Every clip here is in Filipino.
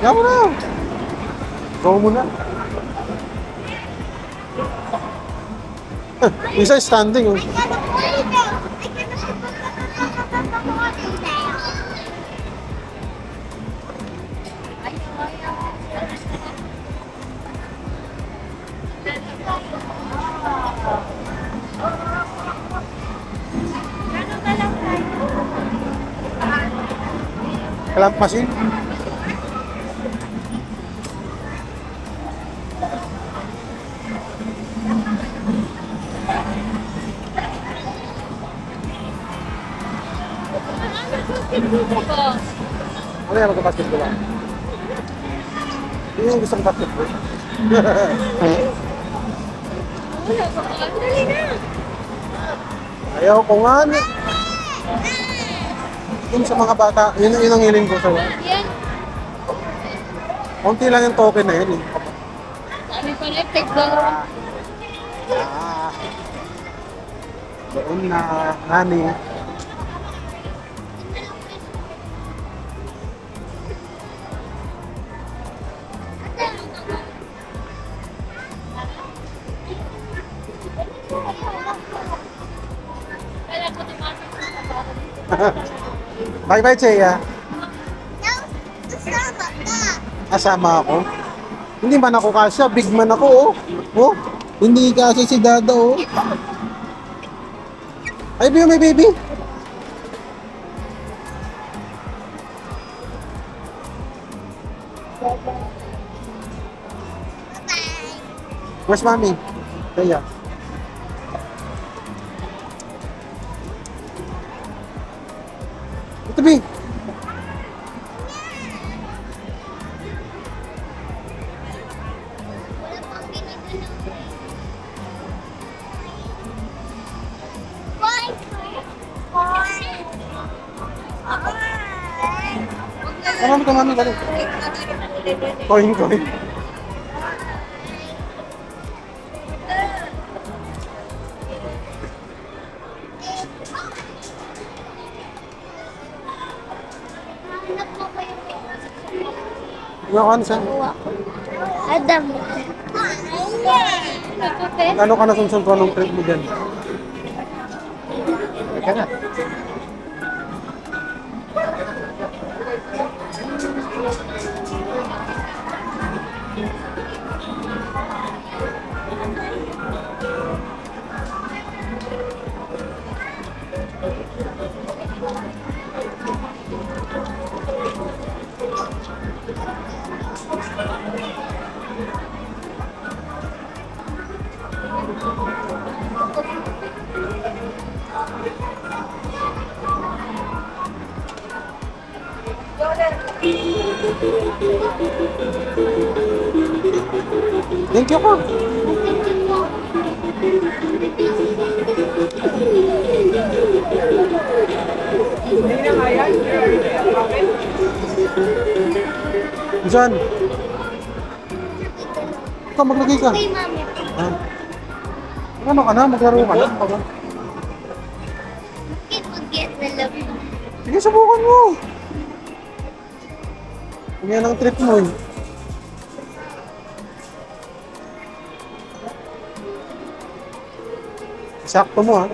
Yan mo na. Go mo na. Isa standing. Oh. Clamp machine. Ano yan, magka-basketball lang? Hindi yung gusto ng basketball. Ayaw ko nga. Yung sa mga bata, yun ang hiling ko sa'yo. Konti lang yung token na yun. Ano pa na, take down. Doon na, nani. Bye-bye, Cheya. Asama ako. Hindi man ako kasya, big man ako, oh. Oh, hindi kasya si Dada, oh. Ay, baby, may baby. Where's mommy? Cheya. Ito, B. Mami ka, mami, dali. Coin. Ano siya? Adam. Ano ka nasunsun ko anong trip mo dyan? Teka na. Thank you po. Diyan. Ikaw, maglagay ka. Kay mami. Ha? Ano ka na? Maglaro ka na? Bakit mag-get na love? Sige, subukan mo. Yan ang trip mo, eh. Sakto mo, ha?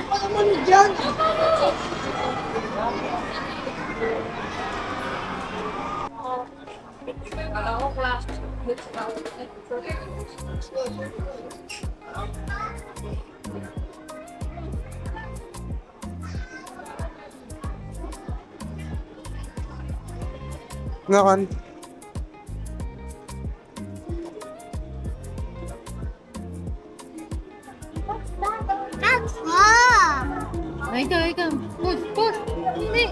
Ano mo dyan? Ngakan. Ikaw. Push. Hindi.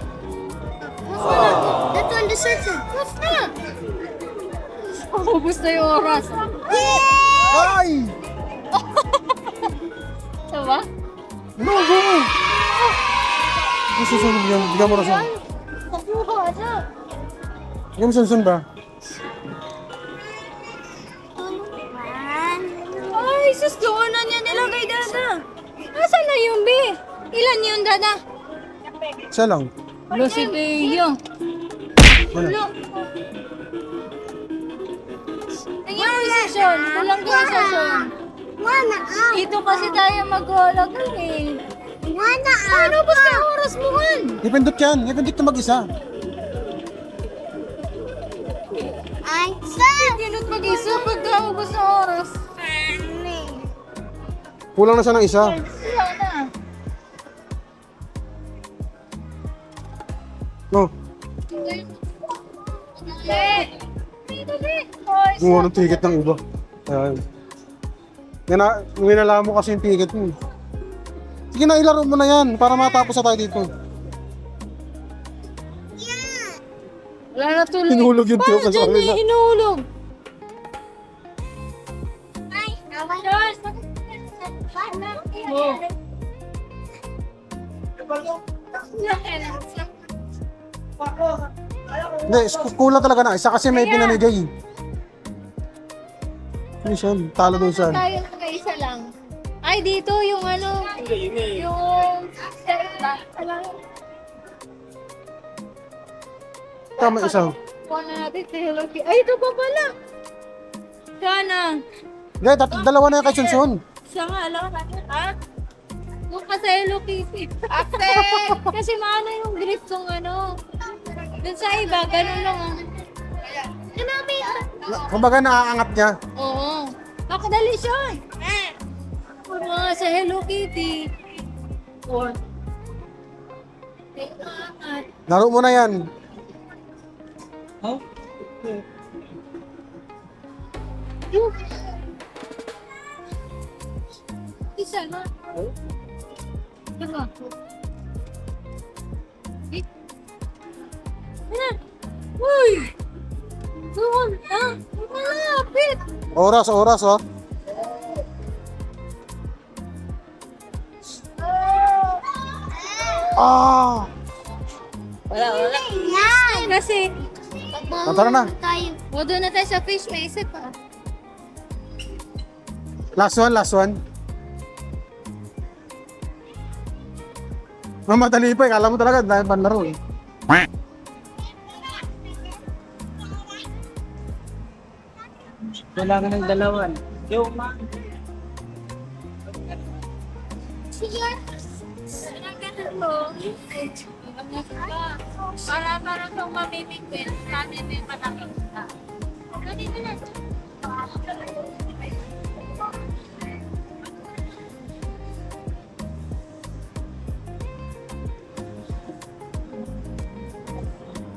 Push na. Dito ang dessert. Push na. Ubus na yung oras. Ay! Ito ba? No, go! Ang susunod yan. Bigyan mo na siya. Bigyan mo sunsun ba? Ay, sus, doon na niya nilagay, Dada. Asan na yung B? Ilan yun, Dada? Isa lang. Lo, si Teo. Wala. Lo. Tingnan mo isa, Sean. Kulang ko isa, Sean. Dito kasi tayo mag-ulagay eh. Ano ba sa oras mo man? Ipindot yan. Ipindot na mag-isa. Pinot mag-isa pagka ubos na oras. Kulang na siya ng isa. Wala na. No. Kumuha ng ticket ng iba. Ayan. Yan na, winala mo kasi yung ticket mo. Sige na, ilaro mo na yan para matapos na tayo dito. Wala na tuloy. Hinulog yung Teo sa Paano dyan sarili. eh? Hinulog. Oh. Hindi, kulang talaga na isa kasi may pinamigay. Ano siya? Talo doon siya. Tayo nag-isa lang. Ay, dito yung ano, yung... Tama isa. Kuha na natin si Hello Kitty. Ay, ito pa pala. Sana. Hindi, dalawa na yan kay Sunsun. Siya nga, alam ka natin, ha? Yung pa sa Hello Kitty. Ate! Kasi maano yung grip ng ano. Dun sa iba, ganun lang. Kumbaga naaangat niya. Oo. Makadali siya. Mga sa Hello Kitty. Or... Laro mo na yan. Isa na. Diba? Ayan. Uy! Doon na. Malapit. Oras, oh. Ah! Wala. Kasi, Tara na. o doon na tayo sa fish, may isip pa. Last one. Mamadali pa eh. Kala mo talaga dahil panlaro eh. Kailangan ng dalawan. Yung Sige. Anong ganun mo? Para itong mamimigwin, natin yung malaking ka. Ganito na.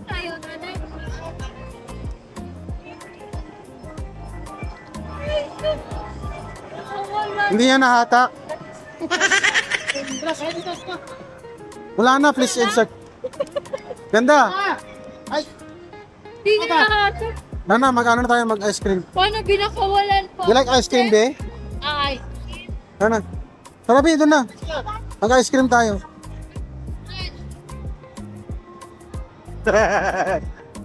Tayo na na. Hindi yan nahatak. Wala na, please insert. Ganda. Ay, Di ka nakahatak. Nana, mag-ano na tayo, mag-ice cream. Paano binakawalan pa? You like ice cream, be? Ay. Nana. Tara, be, doon na. Mag-ice cream tayo.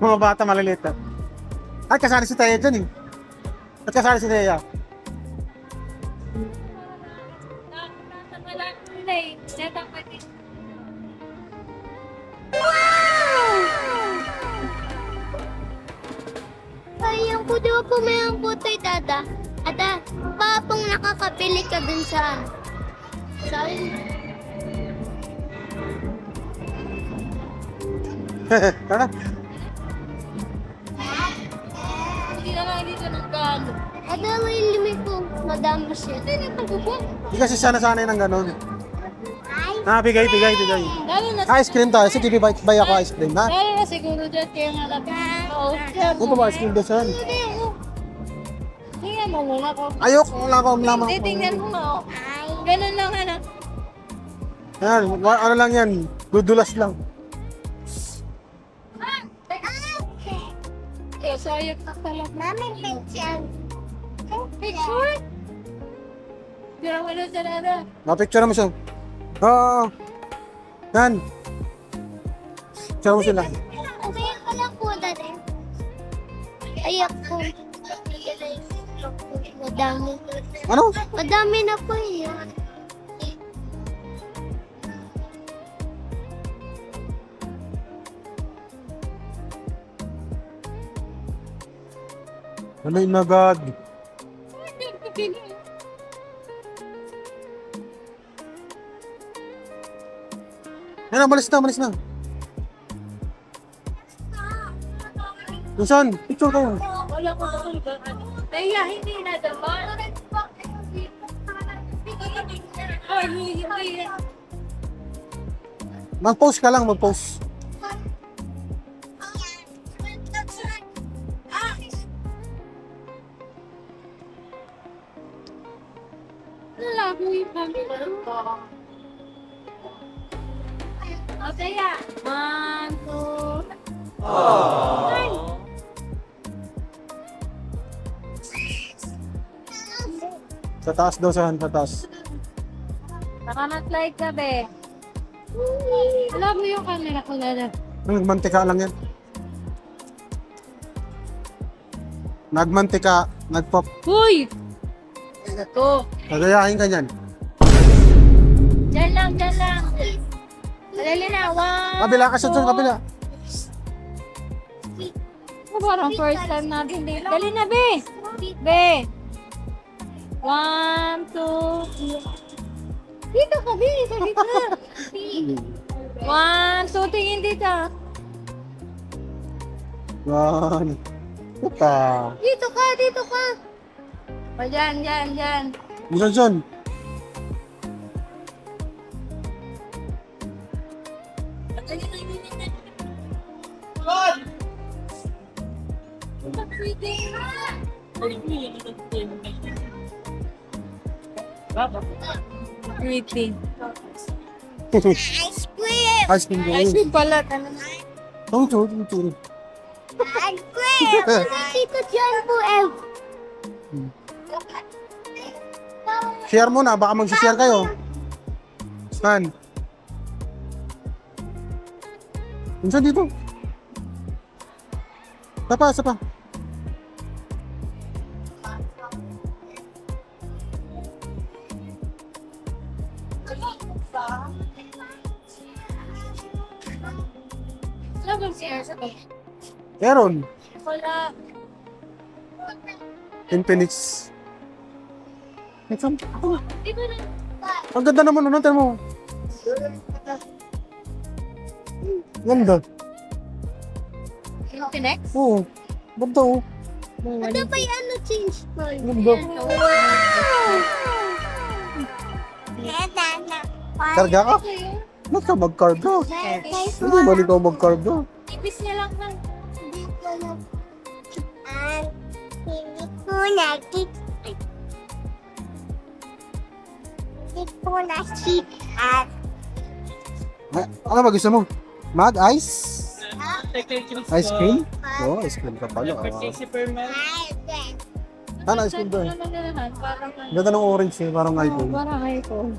Mga bata maliliit na. Ay, kasali si Taya dyan eh. At kasali si Taya. Sayang ko daw po may ang putoy, Dada. Ata, papang nakakapili ka dun sa... Tara. Hindi na lang dito ng galo. Ada, may limit ko. Madami siya. Hindi na pagbubuan. Hindi kasi sana-sanay ng ganun. Bigay. Lalo na, Ice cream tayo. Sige, buy ako ice cream, ha? lalo na siguro dyan kaya nga lang. Oo. Ano ba ice cream doon saan? Tingnan mo muna ko. Ayok, wala ko lamang. Hindi, tingnan mo nga. Oh. Ganun lang ano. Yan, ano lang yan. Dudulas lang. Sayang na pala. Mami, picture. Picture? Picture mo na siya, Nana. Napicture mo siya. Oo. Yan. Picture mo sila. Ayan ko lang po dati. Ayak ko. Madami. Ano? Madami na po yun. Ano yung nagad? Yan, malis na. Minsan, picture tayo. Wala ko ako. Kaya hindi na dapat. Ay, hindi. Mag-post ka lang, mag-post. Lalago yung camera ko. O, kaya. 1, 2. Sa taas daw, sa taas. Naka-like ka, be. Alam mo yung camera ko, Nana. Nagmantika lang yan. Nagmantika, nagpop. Uy! Ito. Nagayahin ka niyan. Diyan lang. Dali na, 1. Kabila ka sa dyan, kabila. Parang first time natin dito. Dali na, be. Be. 1, 2. Dito ka, be. Sa gitna. 1, 2, tingin dito. Yan. Puta. Dito ka. O, dyan. Minsan. Pretty. Ice cream! Ice cream daw. Ice cream pala. Tungtong. Ice cream! Dito dyan po, eh. Share mo na, baka mag-share kayo. Saan? Minsan dito. Isa pa. Wala bang share sa Meron. Wala. Infinix. Di ba na? Ang ganda naman, ano? Tignan mo. Ganda. Infinix? Oo. Ganda oh. Ano pa yung ano change ko? Ganda. Karga ka? Ba't ka mag-carga? Hindi ba ikaw mag-carga? Ibis niya lang ng... Hindi ko nakit. Hindi ko nakita. Ano ba gusto mo? Mag-ice? Ice cream? Oo, ice cream ka pala. Superman. Ano ice cream doon? Parang... Ganda ng orange eh, parang iPhone. Parang iPhone.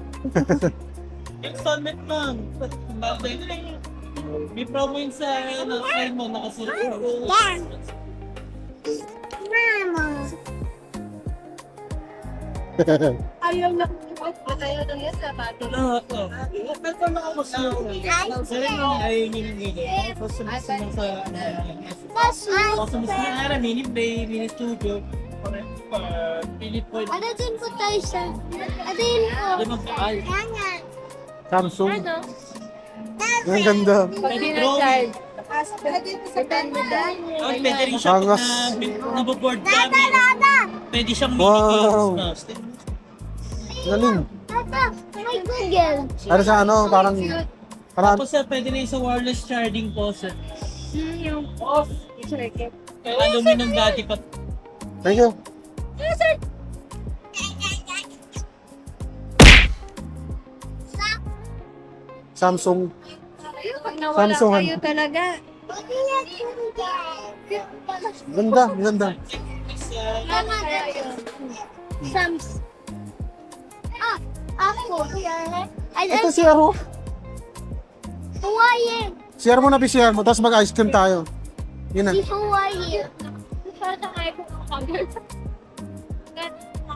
Installment lang. May promo yun sa file mo, nakasilip. Mama. Ayaw lang. Ayaw lang yan sa bato. Pero nakakusin mo. Sabi mo, ayaw nyo yung ganyan. Tapos sumasunod sa... Tapos sumasunod na mini play, mini studio. Mini point. Ano din po tayo sa... Ano yun po? Ano mag-aal? Ganyan. Samsung. Ano? Ang ganda. Pwede na charge. Depende dahil. Pwede rin siya Angas. naboboard gaming. Pwede siyang mini Wow. games. Galing. Tata, may Google. Ano sa ano, parang... Tapos pwede rin sa wireless charging po sir. Yung off. Check it. Aluminum dati pa. Thank you. Samsung. Pag nawala Samsungan. kayo talaga. Ganda, ganda. Mama, Sams. Ako. Ito si Aro. Hawaiian. CR mo na PCR mo, tapos mag-ice cream tayo. Yun na. Si Hawaiian. Parang ayaw ko ng hagard.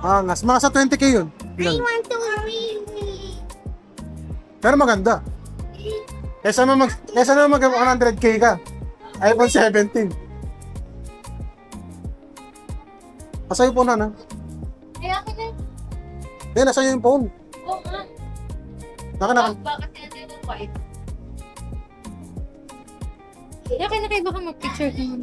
Angas. Mga sa 20k yun. I Yun. want to read. Pero maganda. Kesa naman mag 100k ka. iPhone 17. Asa yung phone na? Kaya akin na. Eh, nasa yung phone. Oo nga. Naka. Bakit yan yung white? Kaya kayo na kayo baka mag-picture naman.